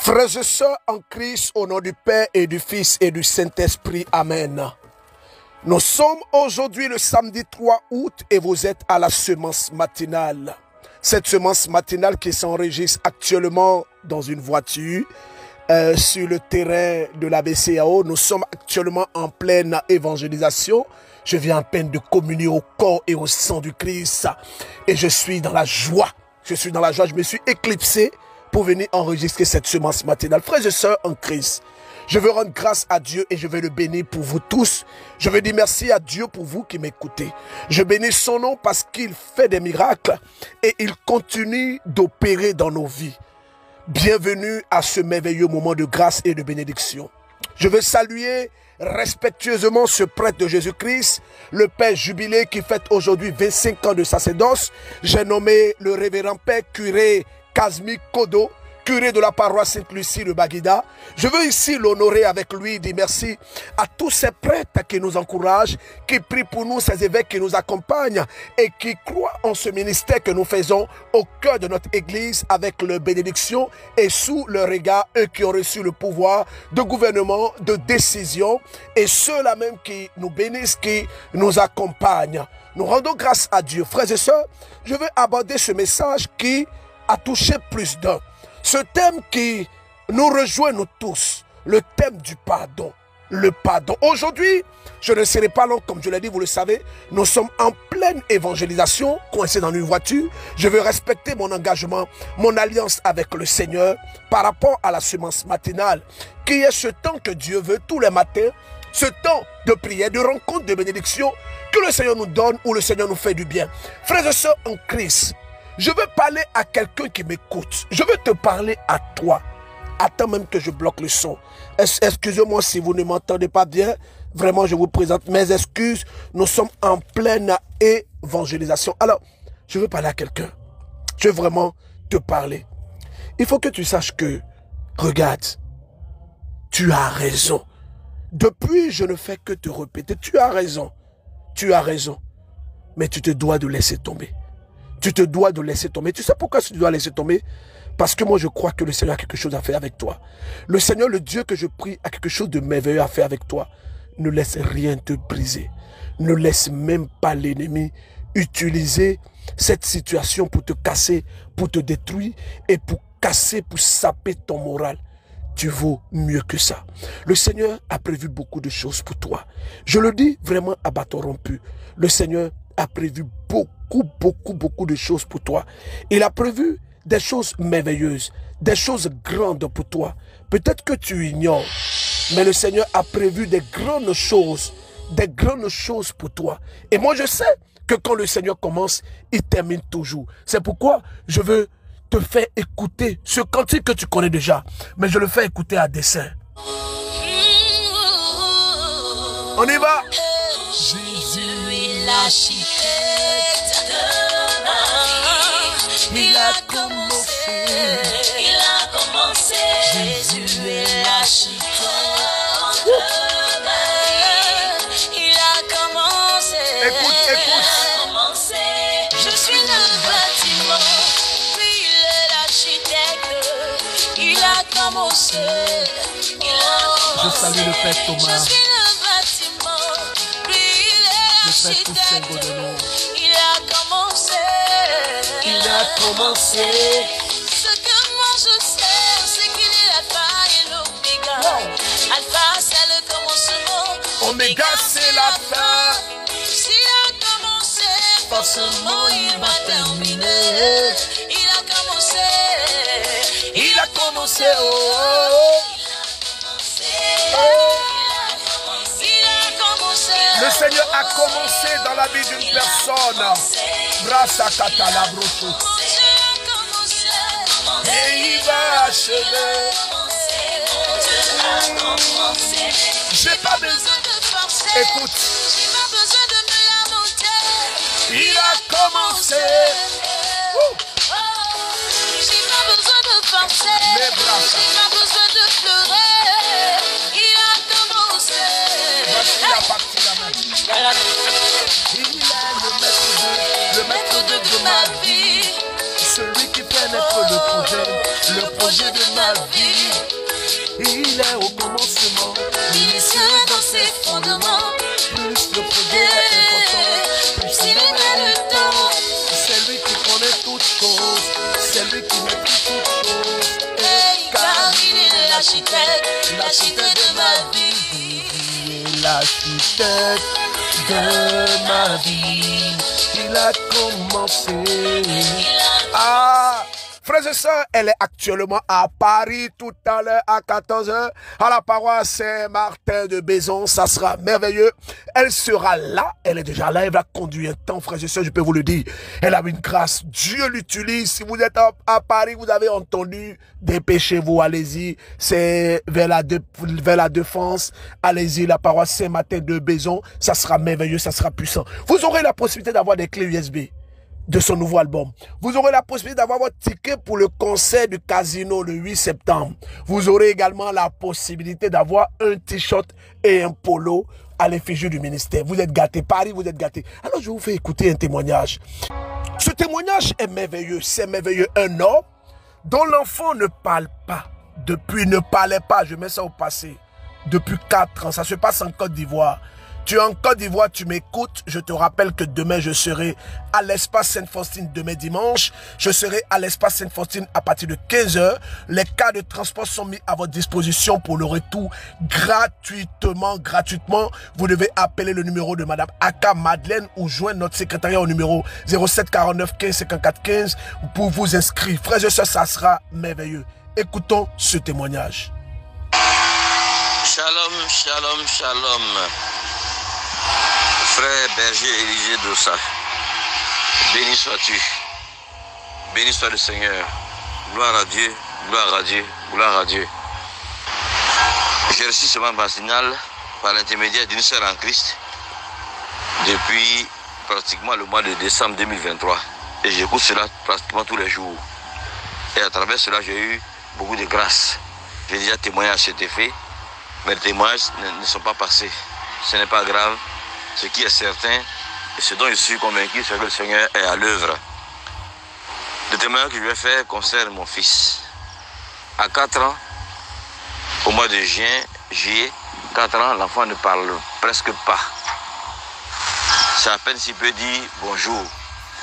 Frères et sœurs en Christ, au nom du Père et du Fils et du Saint-Esprit, Amen. Nous sommes aujourd'hui le samedi 3 août et vous êtes à la semence matinale. Cette semence matinale qui s'enregistre actuellement dans une voiture sur le terrain de la BCAO. Nous sommes actuellement en pleine évangélisation. Je viens à peine de communier au corps et au sang du Christ. Et je suis dans la joie. Je suis dans la joie. Je me suis éclipsé pour venir enregistrer cette semence matinale. Frères et sœurs en Christ, je veux rendre grâce à Dieu et je veux le bénir pour vous tous. Je veux dire merci à Dieu pour vous qui m'écoutez. Je bénis son nom parce qu'il fait des miracles et il continue d'opérer dans nos vies. Bienvenue à ce merveilleux moment de grâce et de bénédiction. Je veux saluer respectueusement ce prêtre de Jésus-Christ, le Père jubilé qui fête aujourd'hui 25 ans de sacerdoce. J'ai nommé le révérend Père curé Kazmi Kodo, curé de la paroisse Sainte-Lucie de Baguida. Je veux ici l'honorer avec lui, dire merci à tous ces prêtres qui nous encouragent, qui prient pour nous, ces évêques qui nous accompagnent et qui croient en ce ministère que nous faisons au cœur de notre église avec leur bénédiction et sous leur regard, eux qui ont reçu le pouvoir de gouvernement, de décision et ceux-là même qui nous bénissent, qui nous accompagnent. Nous rendons grâce à Dieu. Frères et sœurs, je veux aborder ce message qui a touché plus d'un. Ce thème qui nous rejoint nous tous, le thème du pardon. Le pardon. Aujourd'hui, je ne serai pas long, comme je l'ai dit, vous le savez, nous sommes en pleine évangélisation, coincés dans une voiture. Je veux respecter mon engagement, mon alliance avec le Seigneur par rapport à la semence matinale, qui est ce temps que Dieu veut tous les matins, ce temps de prière, de rencontre, de bénédiction, que le Seigneur nous donne, où le Seigneur nous fait du bien. Frères et sœurs en Christ, je veux parler à quelqu'un qui m'écoute. Je veux te parler à toi. Attends même que je bloque le son. Excusez-moi si vous ne m'entendez pas bien. Vraiment, je vous présente mes excuses. Nous sommes en pleine évangélisation. Alors, je veux parler à quelqu'un. Je veux vraiment te parler. Il faut que tu saches que, regarde, tu as raison. Depuis, je ne fais que te répéter. Tu as raison. Tu as raison. Mais tu te dois de laisser tomber. Tu te dois de laisser tomber. Tu sais pourquoi tu dois laisser tomber? Parce que moi, je crois que le Seigneur a quelque chose à faire avec toi. Le Seigneur, le Dieu que je prie, a quelque chose de merveilleux à faire avec toi. Ne laisse rien te briser. Ne laisse même pas l'ennemi utiliser cette situation pour te casser, pour te détruire et pour casser, pour saper ton moral. Tu vaux mieux que ça. Le Seigneur a prévu beaucoup de choses pour toi. Je le dis vraiment à bâton rompu. Le Seigneur a prévu beaucoup de choses pour toi. Il a prévu des choses merveilleuses, des choses grandes pour toi. Peut-être que tu ignores, mais le Seigneur a prévu des grandes choses pour toi. Et moi, je sais que quand le Seigneur commence, il termine toujours. C'est pourquoi je veux te faire écouter ce cantique que tu connais déjà, mais je le fais écouter à dessein. On y va. Jésus est l'architecte de ma vie. Il a commencé. Jésus est l'architecte de ma vie. Il a commencé. Écoute. Je suis le bâtiment. Lui, il est l'architecte. Il a commencé. Je salue le Père Thomas. Je suis le bâtiment. Lui, il est l'architecte. Il a commencé. Ce que moi je sais, c'est qu'il est l'alpha et l'oméga. Alpha, c'est le commencement. Oméga, c'est la fin. S'il a commencé, forcément il va terminer. Il a commencé. Il a commencé. Le Seigneur a commencé dans la vie d'une personne. Grâce à Katala Brocho. Et il va achever. J'ai pas besoin de forcer. Écoute. J'ai pas besoin de me lamenter. Il a commencé. J'ai pas besoin de forcer. Les bras. J'ai pas besoin de pleurer. Il a commencé. Voici la partie la main. Il est le maître de ma vie. Celui qui fait naître le projet de ma vie. qu'il est au commencement, minutieux dans ses fondements. plus le projet est important, plus il met le temps. C'est lui qui connaît toutes choses, c'est lui qui maîtrise toutes choses. Car il est l'architecte de ma vie. Il est l'architecte de ma vie. Il a commencé. Ah! Frères et sœurs, elle est actuellement à Paris tout à l'heure à 14 h à la paroisse Saint-Martin de Bézon. Ça sera merveilleux. Elle sera là. Elle est déjà là. Elle va conduire un temps, frères et sœurs, je peux vous le dire. Elle a une grâce. Dieu l'utilise. Si vous êtes à Paris, vous avez entendu, dépêchez-vous, allez-y. C'est vers la Défense. Allez-y, la paroisse Saint-Martin de Bézon. Ça sera merveilleux, ça sera puissant. Vous aurez la possibilité d'avoir des clés USB de son nouveau album. Vous aurez la possibilité d'avoir votre ticket pour le concert du Casino le 8 septembre. Vous aurez également la possibilité d'avoir un t-shirt et un polo à l'effigie du ministère. Vous êtes gâtés. Paris, vous êtes gâtés. Alors je vous fais écouter un témoignage. Ce témoignage est merveilleux. C'est merveilleux. Un homme dont l'enfant ne parle pas. Depuis ne parlait pas. Je mets ça au passé. Depuis 4 ans. Ça se passe en Côte d'Ivoire. Tu es en Côte d'Ivoire, tu m'écoutes. Je te rappelle que demain, je serai à l'espace Sainte-Faustine. Demain dimanche, je serai à l'espace Sainte-Faustine à partir de 15 h. Les cas de transport sont mis à votre disposition pour le retour gratuitement. Vous devez appeler le numéro de Madame Aka Madeleine ou joindre notre secrétariat au numéro 07 49 15 54 15 pour vous inscrire. Frères et sœurs, ça sera merveilleux. Écoutons ce témoignage. Shalom, shalom, shalom. Frère berger Élisée Dossa, béni sois-tu, béni soit le Seigneur, gloire à Dieu, gloire à Dieu, gloire à Dieu. J'ai reçu ce matinal par l'intermédiaire d'une sœur en Christ depuis pratiquement le mois de décembre 2023 et j'écoute cela pratiquement tous les jours. Et à travers cela, j'ai eu beaucoup de grâce. J'ai déjà témoigné à cet effet, mais les témoignages ne sont pas passés. Ce n'est pas grave. Ce qui est certain, et ce dont je suis convaincu, c'est que le Seigneur est à l'œuvre. Le témoignage que je vais faire concerne mon fils. À 4 ans, au mois de juillet, 4 ans, l'enfant ne parle presque pas. C'est à peine s'il peut dire bonjour,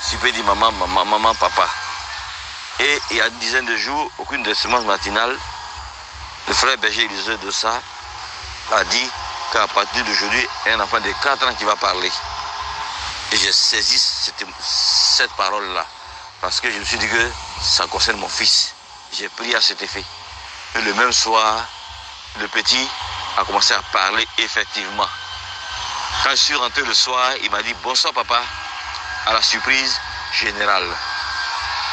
s'il peut dire maman, maman, papa. Et il y a une dizaine de jours, aucune des semences matinales, le frère berger Élisée Dossa a dit qu'à partir d'aujourd'hui, il y a un enfant de 4 ans qui va parler. Et j'ai saisi cette parole-là, parce que je me suis dit que ça concerne mon fils. J'ai prié à cet effet. Et le même soir, le petit a commencé à parler effectivement. Quand je suis rentré le soir, il m'a dit « Bonsoir papa », à la surprise générale.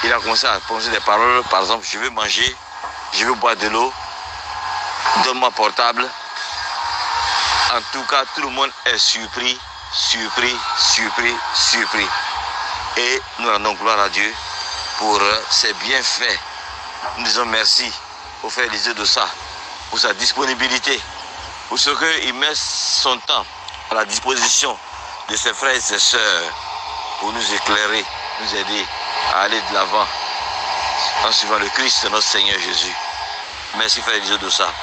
Il a commencé à prononcer des paroles, par exemple « Je veux manger, je veux boire de l'eau, donne-moi portable ». En tout cas, tout le monde est surpris. Et nous rendons gloire à Dieu pour ses bienfaits. Nous disons merci au frère Élisée Dossa pour sa disponibilité, pour ce qu'il met son temps à la disposition de ses frères et ses sœurs pour nous éclairer, nous aider à aller de l'avant en suivant le Christ, notre Seigneur Jésus. Merci frère Élisée Dossa.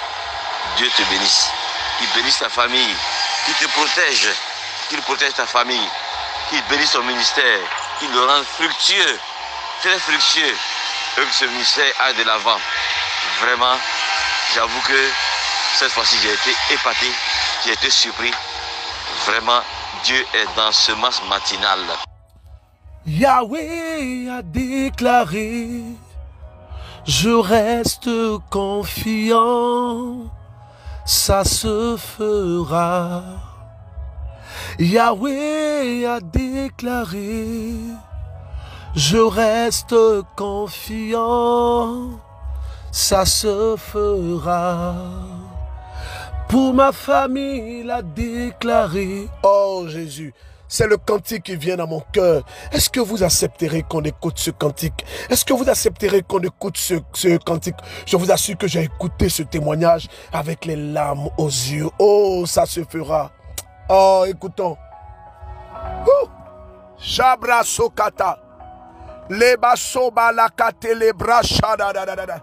Dieu te bénisse. Qu'il bénisse ta famille, qu'il te protège, qu'il protège ta famille, qu'il bénisse ton ministère, qu'il le rende fructueux, très fructueux, et que ce ministère aille de l'avant. Vraiment, j'avoue que cette fois-ci j'ai été épaté, j'ai été surpris. Vraiment, Dieu est dans ce masse matinal. Yahweh a déclaré, je reste confiant. Ça se fera. Yahweh a déclaré, je reste confiant, ça se fera. Pour ma famille, il a déclaré. Oh Jésus, c'est le cantique qui vient dans mon cœur. Est-ce que vous accepterez qu'on écoute ce cantique? Est-ce que vous accepterez qu'on écoute ce cantique? Je vous assure que j'ai écouté ce témoignage avec les larmes aux yeux. Oh, ça se fera. Oh, écoutons. Shabra sokata. Leba soba lakate lebra shada da da da da.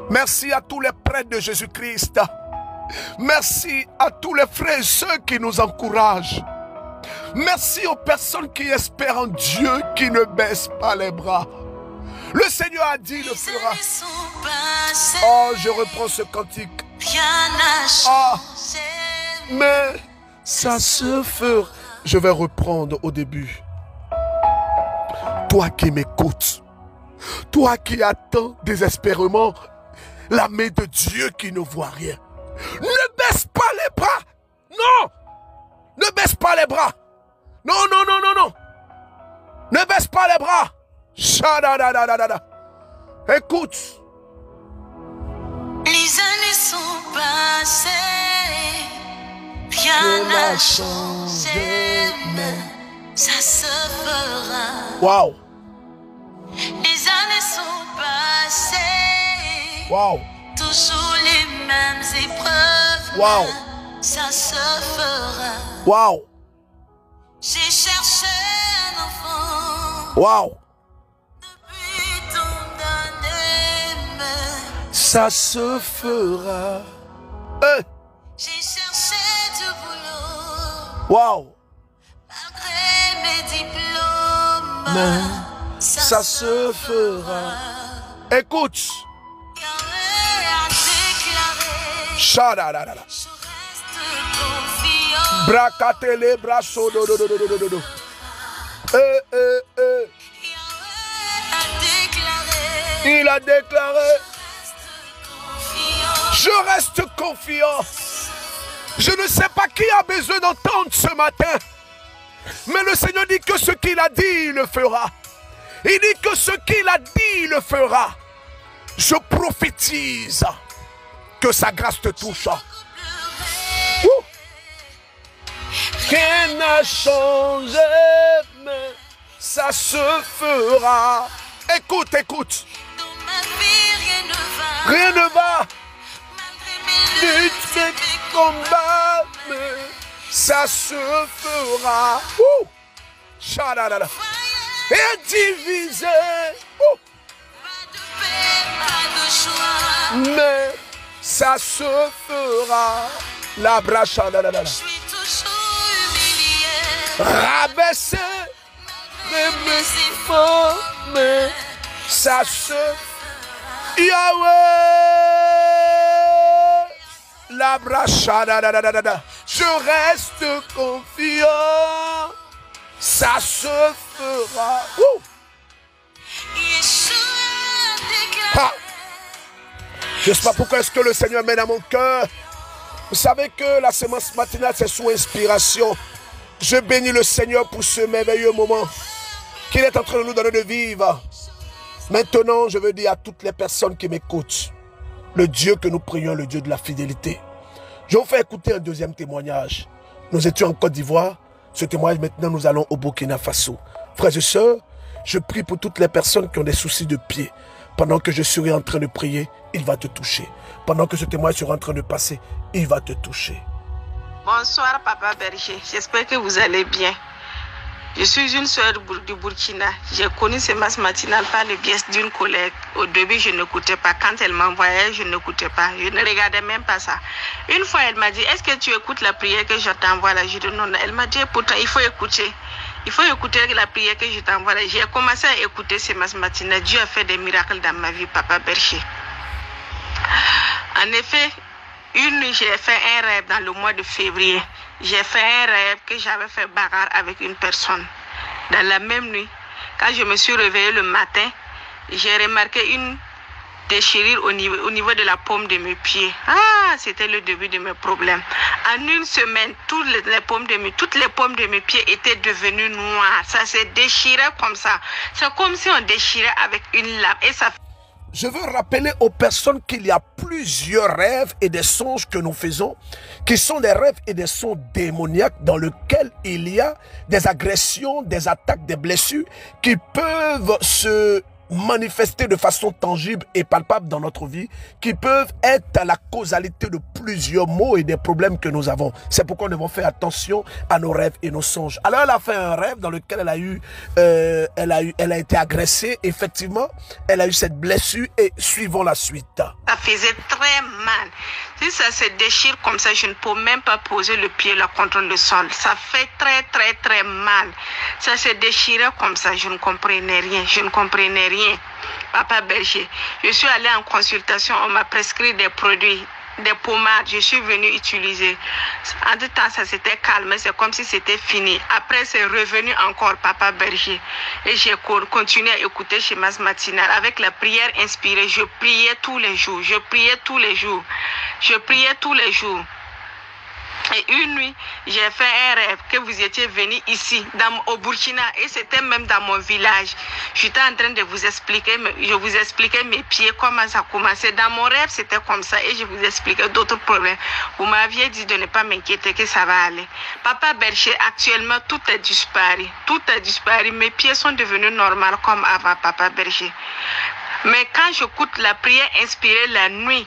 Merci à tous les prêtres de Jésus-Christ. Merci à tous les frères et sœurs qui nous encouragent. Merci aux personnes qui espèrent en Dieu, qui ne baissent pas les bras. Le Seigneur a dit, le fera. Oh, je reprends ce cantique. Ah, mais ça se fera. Je vais reprendre au début. Toi qui m'écoutes, toi qui attends désespérément la main de Dieu qui ne voit rien, ne baisse pas les bras. Non, ne baisse pas les bras. Non, non, non, non, non. Ne baisse pas les bras. Shadadadadada. Écoute. Les années sont passées, rien n'a changé, mais ça se fera. Wow. Les années sont passées, Wow. toujours les mêmes épreuves, Wow. mais ça se fera. Wow. J'ai cherché un enfant Wow. depuis tant d'années, mais Ça se fera. Hey. j'ai cherché du boulot. Wow. Malgré mes diplômes, Mais ça se fera. Écoute. Yahweh a déclaré, Shadadadada. je reste confiant. Bracatele brasso do do do do do do do. Yahweh a déclaré, Il a déclaré. confiant. Je reste confiant. Je ne sais pas qui a besoin d'entendre ce matin. Mais le Seigneur dit que ce qu'il a dit, il le fera. Il dit que ce qu'il a dit, il le fera. Je prophétise que sa grâce te touche. Ouh. Rien n'a changé, mais ça se fera. Écoute, écoute. Dans ma vie, rien ne va. Rien ne va. Malgré mes Lutte luttes et mes mes combats, mais ça se fera. Ouh. Shadadada. Et divisé. Ouh. pas de paix, pas de joie. Mais ça se fera. La bracha. Je suis toujours humilié. Rabaissé. Mais mes efforts, mais ça se Yahweh. La bracha. Je reste confiant. Ça se fera. Ouh. Yeshua a déclaré, Ah. Je ne sais pas pourquoi est-ce que le Seigneur mène à mon cœur. Vous savez que la sémence matinale, c'est sous inspiration. Je bénis le Seigneur pour ce merveilleux moment qu'il est en train de nous donner de vivre. Maintenant, je veux dire à toutes les personnes qui m'écoutent, le Dieu que nous prions, le Dieu de la fidélité. Je vous fais écouter un deuxième témoignage. Nous étions en Côte d'Ivoire. Ce témoignage, maintenant, nous allons au Burkina Faso. Frères et sœurs, je prie pour toutes les personnes qui ont des soucis de pied. Pendant que je serai en train de prier, il va te toucher. Pendant que ce témoignage sera en train de passer, il va te toucher. Bonsoir Papa Berger, j'espère que vous allez bien. Je suis une sœur du Burkina. J'ai connu ces masses matinales par le biais d'une collègue. Au début, je n'écoutais pas. Quand elle m'envoyait, je n'écoutais pas. Je ne regardais même pas ça. Une fois, elle m'a dit, est-ce que tu écoutes la prière que je t'envoie là? Je dis non. Elle m'a dit, pourtant, il faut écouter. Il faut écouter la prière que je t'envoie là. J'ai commencé à écouter ces masses matinales. Dieu a fait des miracles dans ma vie, Papa Berger. En effet, j'ai fait un rêve dans le mois de février. J'ai fait un rêve que j'avais fait bagarre avec une personne. Dans la même nuit, quand je me suis réveillée le matin, j'ai remarqué une déchirure au niveau de la paume de mes pieds. Ah, c'était le début de mes problèmes. En une semaine, toutes les paumes de mes pieds étaient devenues noires. Ça s'est déchiré comme ça. C'est comme si on déchirait avec une lame. Et ça. Je veux rappeler aux personnes qu'il y a plusieurs rêves et des songes que nous faisons, qui sont des rêves et des songes démoniaques dans lesquels il y a des agressions, des attaques, des blessures qui peuvent se manifester de façon tangible et palpable dans notre vie, qui peuvent être la causalité de plusieurs maux et des problèmes que nous avons. C'est pourquoi nous devons faire attention à nos rêves et nos songes. Alors elle a fait un rêve dans lequel elle a été agressée. Effectivement, elle a eu cette blessure et suivons la suite. Ça faisait très mal. Si ça se déchire comme ça, je ne peux même pas poser le pied là contre le sol. Ça fait très mal. Ça se déchirait comme ça, je ne comprenais rien. Je ne comprenais rien. Papa Berger, je suis allée en consultation, on m'a prescrit des produits, des pommades, je suis venue utiliser. En tout temps, ça s'était calmé, c'est comme si c'était fini. Après, c'est revenu encore, Papa Berger. Et j'ai continué à écouter Schémas Matinal. Avec la prière inspirée, je priais tous les jours. Et une nuit, j'ai fait un rêve que vous étiez venu ici, au Burkina, et c'était même dans mon village. J'étais en train de vous expliquer, je vous expliquais mes pieds, comment ça commençait. Dans mon rêve, c'était comme ça, et je vous expliquais d'autres problèmes. Vous m'aviez dit de ne pas m'inquiéter, que ça va aller. Papa Berger, actuellement, tout est disparu. Tout est disparu. Mes pieds sont devenus normaux comme avant, Papa Berger. Mais quand j'écoute la prière inspirée la nuit,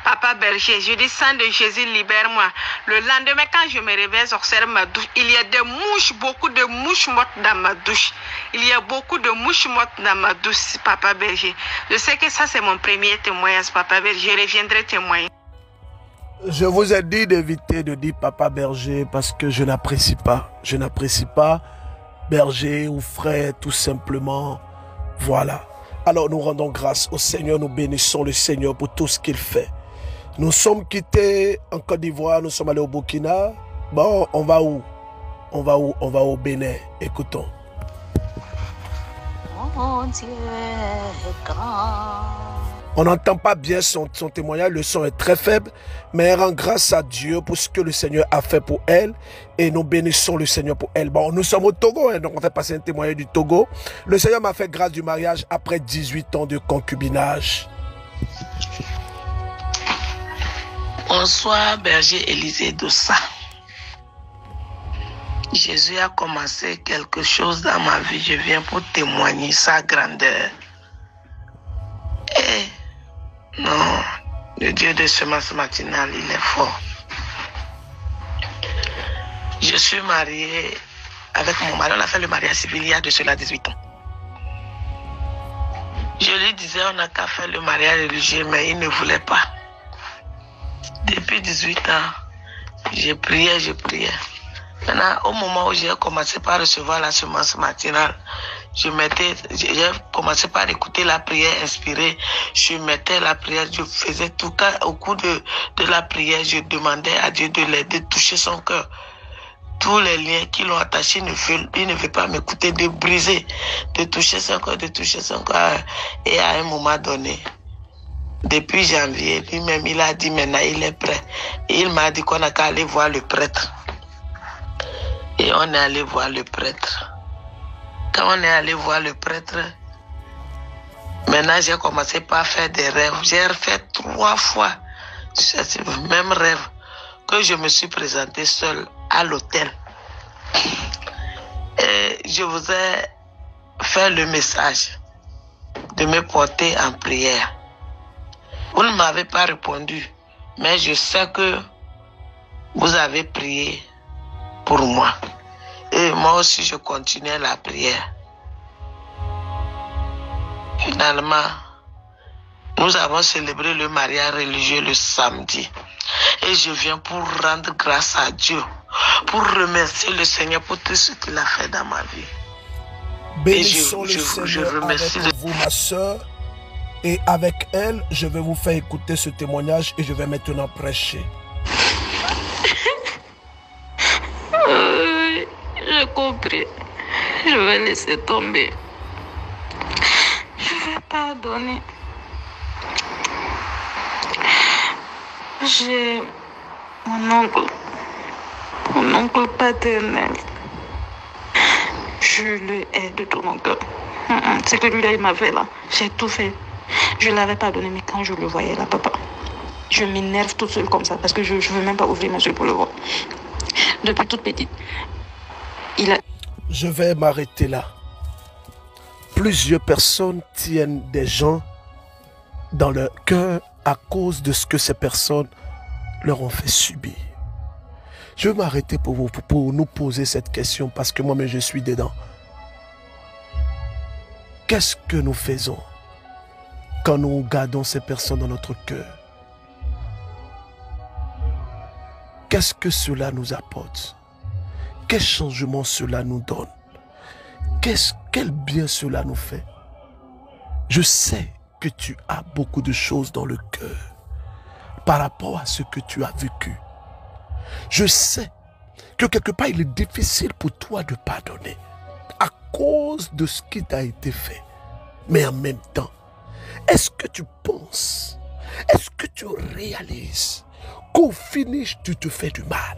Papa Berger, je dis, sang de Jésus, libère-moi. Le lendemain, quand je me réveille, j'observe ma douche. Il y a des mouches, beaucoup de mouches mortes dans ma douche. Papa Berger. Je sais que ça, c'est mon premier témoignage, Papa Berger. Je reviendrai témoigner. Je vous ai dit d'éviter de dire Papa Berger parce que je n'apprécie pas. Je n'apprécie pas Berger ou frère, tout simplement. Voilà. Alors nous rendons grâce au Seigneur, nous bénissons le Seigneur pour tout ce qu'il fait. Nous sommes quittés en Côte d'Ivoire, nous sommes allés au Burkina. Bon, on va où? On va au Bénin. Écoutons. Mon Dieu est grand. On n'entend pas bien son témoignage, le son est très faible, mais elle rend grâce à Dieu pour ce que le Seigneur a fait pour elle et nous bénissons le Seigneur pour elle. Bon, nous sommes au Togo, donc on fait passer un témoignage du Togo. Le Seigneur m'a fait grâce du mariage après 18 ans de concubinage. Bonsoir, berger Élisée Dossa. Jésus a commencé quelque chose dans ma vie. Je viens pour témoigner sa grandeur. Et non, le Dieu de Schémas Matinal, il est fort. Je suis marié avec mon mari. On a fait le mariage civil il y a de cela 18 ans. Je lui disais, on n'a qu'à faire le mariage religieux, mais il ne voulait pas. Depuis 18 ans, j'ai prié. Maintenant, au moment où j'ai commencé par recevoir la semence matinale, j'ai commencé par écouter la prière inspirée. Je mettais la prière, je faisais tout cas au cours de la prière, je demandais à Dieu de l'aider, de toucher son cœur. Tous les liens qui l'ont attaché, il ne veut pas m'écouter, de briser, de toucher son cœur. Et à un moment donné, depuis janvier, lui-même, il a dit maintenant, il est prêt. Et il m'a dit qu'on n'a qu'à aller voir le prêtre. Et on est allé voir le prêtre. Quand on est allé voir le prêtre, maintenant j'ai commencé par faire des rêves. J'ai fait 3 fois ce même rêve que je me suis présenté seul à l'hôtel. Et je vous ai fait le message de me porter en prière. Vous ne m'avez pas répondu, mais je sais que vous avez prié pour moi. Et moi aussi, je continuais la prière. Finalement, nous avons célébré le mariage religieux le samedi. Et je viens pour rendre grâce à Dieu, pour remercier le Seigneur pour tout ce qu'il a fait dans ma vie. Bénissons le Seigneur avec vous, ma soeur. Et avec elle, je vais vous faire écouter ce témoignage et je vais maintenant prêcher. J'ai compris. Je vais laisser tomber. Je vais pardonner. J'ai mon oncle paternel. Je le hais de tout mon cœur. Ce que lui il m'a fait là, j'ai tout fait. Je ne l'avais pas donné, mais quand je le voyais là, papa, je m'énerve toute seule comme ça parce que je ne veux même pas ouvrir mes yeux pour le voir. Depuis toute petite, il a... Je vais m'arrêter là. Plusieurs personnes tiennent des gens dans leur cœur à cause de ce que ces personnes leur ont fait subir. Je vais m'arrêter pour nous poser cette question parce que moi-même je suis dedans. Qu'est-ce que nous faisons quand nous gardons ces personnes dans notre cœur? Qu'est-ce que cela nous apporte? Quel changement cela nous donne? Quel bien cela nous fait? Je sais que tu as beaucoup de choses dans le cœur par rapport à ce que tu as vécu. Je sais que quelque part il est difficile pour toi de pardonner à cause de ce qui t'a été fait. Mais en même temps, est-ce que tu penses, est-ce que tu réalises qu'au finish tu te fais du mal?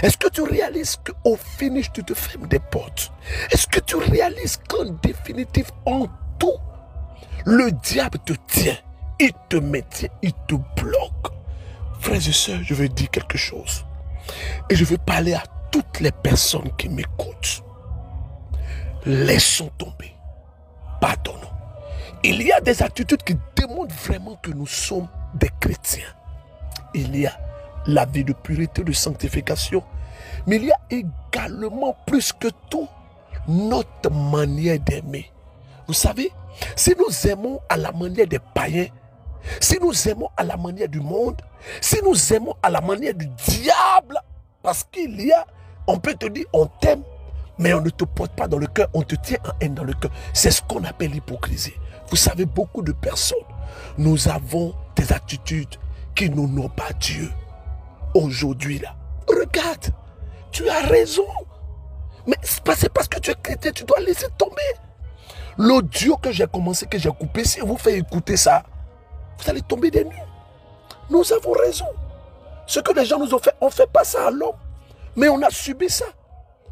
Est-ce que tu réalises qu'au finish tu te fermes des portes? Est-ce que tu réalises qu'en définitive, en tout, le diable te tient, il te maintient, il te bloque? Frères et sœurs, je veux dire quelque chose. Et je veux parler à toutes les personnes qui m'écoutent. Laissons tomber. Pardonnons. Il y a des attitudes qui démontrent vraiment que nous sommes des chrétiens. Il y a la vie de pureté, de sanctification. Mais il y a également, plus que tout, notre manière d'aimer. Vous savez, si nous aimons à la manière des païens, si nous aimons à la manière du monde, si nous aimons à la manière du diable, parce qu'il y a, on peut te dire, on t'aime, mais on ne te porte pas dans le cœur, on te tient en haine dans le cœur. C'est ce qu'on appelle l'hypocrisie. Vous savez, beaucoup de personnes, nous avons des attitudes qui n'honorent pas Dieu. Aujourd'hui, là, regarde, tu as raison. Mais c'est parce que tu es chrétien, tu dois laisser tomber. L'audio que j'ai commencé, que j'ai coupé, si vous faites écouter ça, vous allez tomber des nues. Nous avons raison. Ce que les gens nous ont fait, on ne fait pas ça à l'homme. Mais on a subi ça.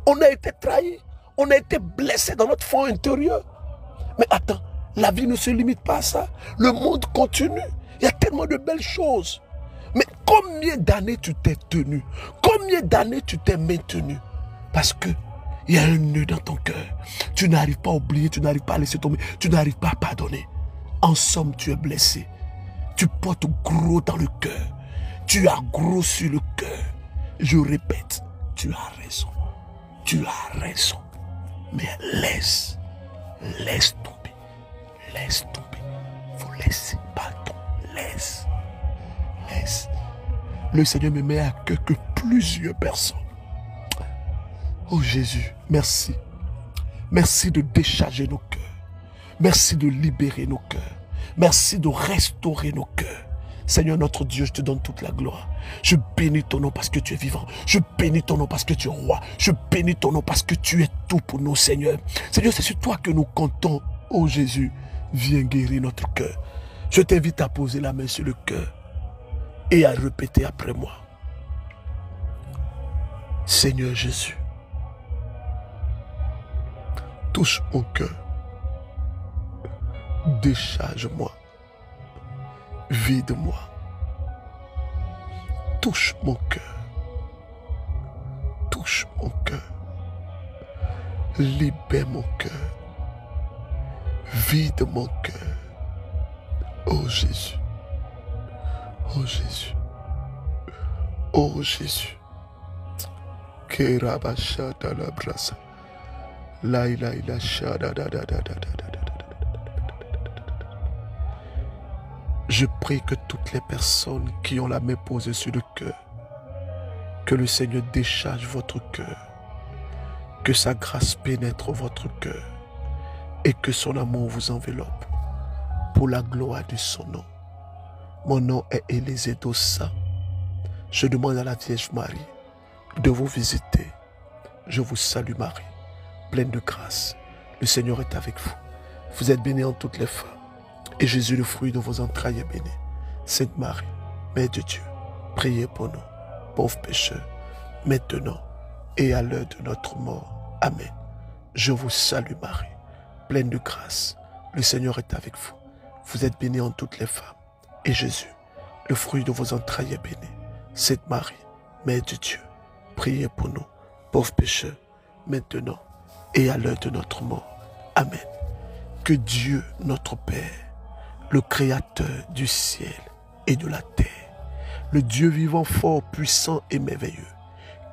On a été trahi. On a été blessé dans notre fond intérieur. Mais attends, la vie ne se limite pas à ça. Le monde continue. Il y a tellement de belles choses. Mais combien d'années tu t'es tenu? Combien d'années tu t'es maintenu? Parce que il y a un nœud dans ton cœur. Tu n'arrives pas à oublier, tu n'arrives pas à laisser tomber, tu n'arrives pas à pardonner. En somme, tu es blessé. Tu portes gros dans le cœur. Tu as gros sur le cœur. Je répète, tu as raison. Tu as raison. Mais laisse tomber. Laisse tomber. Il faut laisser, pardon. Laisse. Le Seigneur me met à cœur que plusieurs personnes. Oh Jésus, merci. Merci de décharger nos cœurs. Merci de libérer nos cœurs. Merci de restaurer nos cœurs. Seigneur notre Dieu, je te donne toute la gloire. Je bénis ton nom parce que tu es vivant. Je bénis ton nom parce que tu es roi. Je bénis ton nom parce que tu es tout pour nous, Seigneur. Seigneur, c'est sur toi que nous comptons. Oh Jésus, viens guérir notre cœur. Je t'invite à poser la main sur le cœur et à répéter après moi. Seigneur Jésus, touche mon cœur. Décharge-moi. Vide-moi. Touche mon cœur. Touche mon cœur. Libère mon cœur. Vide mon cœur. Oh Jésus. Oh Jésus. Oh Jésus. Kerabashada la brasa. La shada da da da da da. Je prie que toutes les personnes qui ont la main posée sur le cœur, que le Seigneur décharge votre cœur, que sa grâce pénètre votre cœur et que son amour vous enveloppe pour la gloire de son nom. Mon nom est Élisée Dossa. Je demande à la Vierge Marie de vous visiter. Je vous salue Marie, pleine de grâce. Le Seigneur est avec vous. Vous êtes bénie en toutes les femmes. Et Jésus, le fruit de vos entrailles, est béni. Sainte Marie, Mère de Dieu, priez pour nous, pauvres pécheurs, maintenant et à l'heure de notre mort. Amen. Je vous salue Marie, pleine de grâce. Le Seigneur est avec vous. Vous êtes bénie en toutes les femmes. Et Jésus, le fruit de vos entrailles, est béni. Sainte Marie, Mère de Dieu, priez pour nous, pauvres pécheurs, maintenant et à l'heure de notre mort. Amen. que Dieu, notre Père, le Créateur du ciel et de la terre, le Dieu vivant, fort, puissant et merveilleux,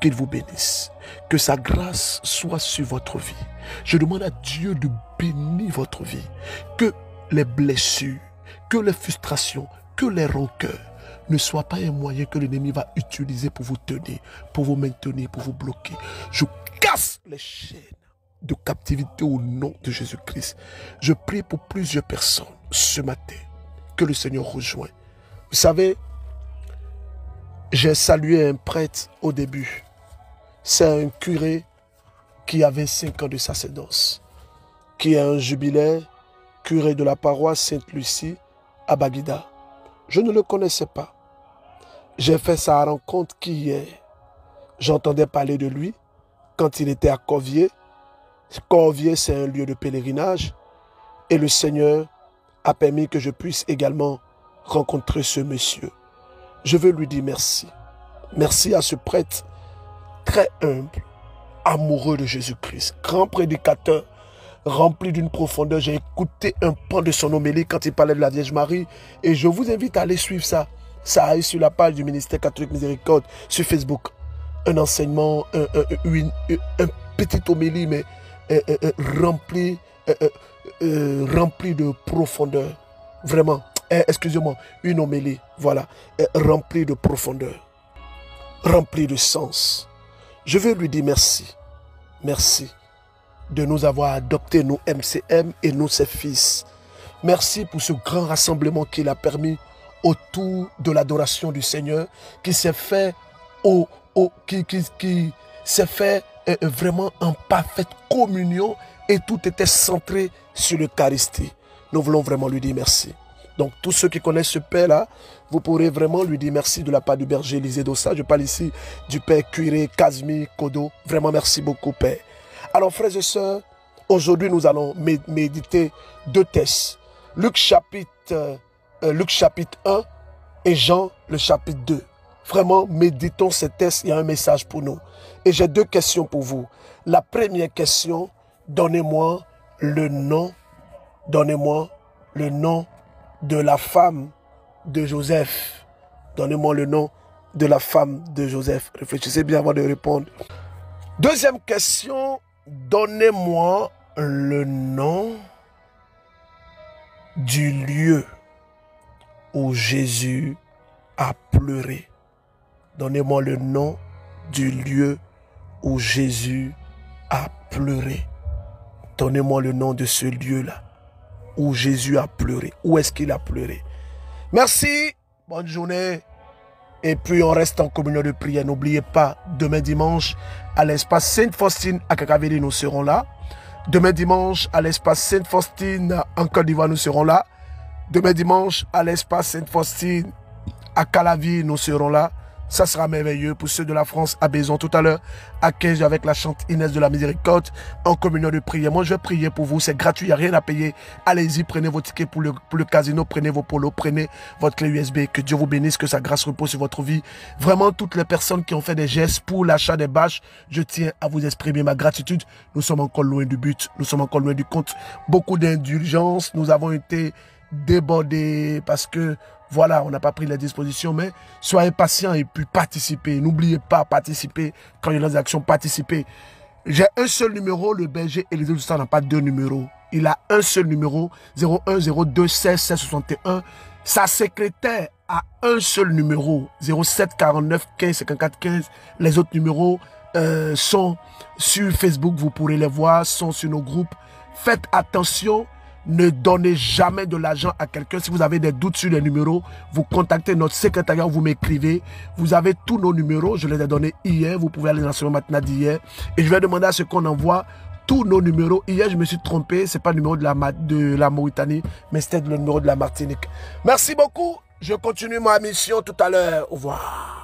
qu'il vous bénisse, que sa grâce soit sur votre vie. Je demande à Dieu de bénir votre vie, que les blessures, que les frustrations, que les rancœurs ne soient pas un moyen que l'ennemi va utiliser pour vous tenir, pour vous maintenir, pour vous bloquer. Je casse les chaînes de captivité au nom de Jésus-Christ. Je prie pour plusieurs personnes ce matin, que le Seigneur rejoigne. Vous savez, j'ai salué un prêtre au début. C'est un curé qui avait 5 ans de sacerdoce, qui est un jubilaire, curé de la paroisse Sainte-Lucie à Baguida. Je ne le connaissais pas. J'ai fait sa rencontre qu'hier. J'entendais parler de lui quand il était à Corvier. Corvier, c'est un lieu de pèlerinage. Et le Seigneur a permis que je puisse également rencontrer ce monsieur. Je veux lui dire merci. Merci à ce prêtre très humble, amoureux de Jésus-Christ, grand prédicateur, rempli d'une profondeur. J'ai écouté un pan de son homélie quand il parlait de la Vierge Marie. Et je vous invite à aller suivre ça. Ça arrive sur la page du ministère catholique Miséricorde sur Facebook. Un enseignement, un petit homélie, mais rempli de profondeur. Vraiment, excusez-moi, une homélie, voilà, remplie de profondeur, remplie de sens. Je veux lui dire merci. Merci de nous avoir adoptés, nous MCM et nous ses fils. Merci pour ce grand rassemblement qu'il a permis autour de l'adoration du Seigneur, qui s'est fait qui s'est fait vraiment en parfaite communion et tout était centré sur l'Eucharistie. Nous voulons vraiment lui dire merci. Donc tous ceux qui connaissent ce Père-là, vous pourrez vraiment lui dire merci de la part du berger Élisée Dossa. Je parle ici du Père curé Casimir Kodo. Vraiment merci beaucoup Père. Alors frères et sœurs, aujourd'hui nous allons méditer 2 textes. Luc chapitre 1 et Jean le chapitre 2. Vraiment méditons ces textes, il y a un message pour nous. Et j'ai 2 questions pour vous. La première question, donnez-moi le nom de la femme de Joseph. Donnez-moi le nom de la femme de Joseph. Réfléchissez bien avant de répondre. Deuxième question, donnez-moi le nom du lieu où Jésus a pleuré. Donnez-moi le nom du lieu où Jésus a pleuré. Donnez-moi le nom de ce lieu-là où Jésus a pleuré. Où est-ce qu'il a pleuré? Merci, bonne journée. Et puis on reste en communion de prière. N'oubliez pas, demain dimanche, à l'espace Sainte-Faustine à Kakaveli, nous serons là. Demain dimanche, à l'espace Sainte-Faustine en Côte d'Ivoire, nous serons là. Demain dimanche, à l'espace Sainte-Faustine à Calavi, nous serons là. Ça sera merveilleux pour ceux de la France à Bézon tout à l'heure, à 15 avec la chante Inès de la Miséricorde, en communion de prière. Moi, je vais prier pour vous, c'est gratuit, il n'y a rien à payer. Allez-y, prenez vos tickets pour le casino, prenez vos polos, prenez votre clé USB. Que Dieu vous bénisse, que sa grâce repose sur votre vie. Vraiment, toutes les personnes qui ont fait des gestes pour l'achat des bâches, je tiens à vous exprimer ma gratitude. Nous sommes encore loin du but, nous sommes encore loin du compte. Beaucoup d'indulgence, nous avons été débordés parce que voilà, on n'a pas pris les dispositions, mais soyez patients et puis participez. N'oubliez pas, participer quand il y a des actions, participer. J'ai un seul numéro, le berger Élisée Dossa n'a pas 2 numéros. Il a un seul numéro, 01 02 16 16 61. Sa secrétaire a un seul numéro, 07 49 15 54 15. Les autres numéros sont sur Facebook, vous pourrez les voir, sont sur nos groupes. Faites attention. Ne donnez jamais de l'argent à quelqu'un. Si vous avez des doutes sur les numéros, vous contactez notre secrétariat, vous m'écrivez. Vous avez tous nos numéros. Je les ai donnés hier. Vous pouvez aller dans ce matin d'hier. Et je vais demander à ce qu'on envoie tous nos numéros. Hier, je me suis trompé. Ce n'est pas le numéro de la Mauritanie, mais c'était le numéro de la Martinique. Merci beaucoup. Je continue ma mission tout à l'heure. Au revoir.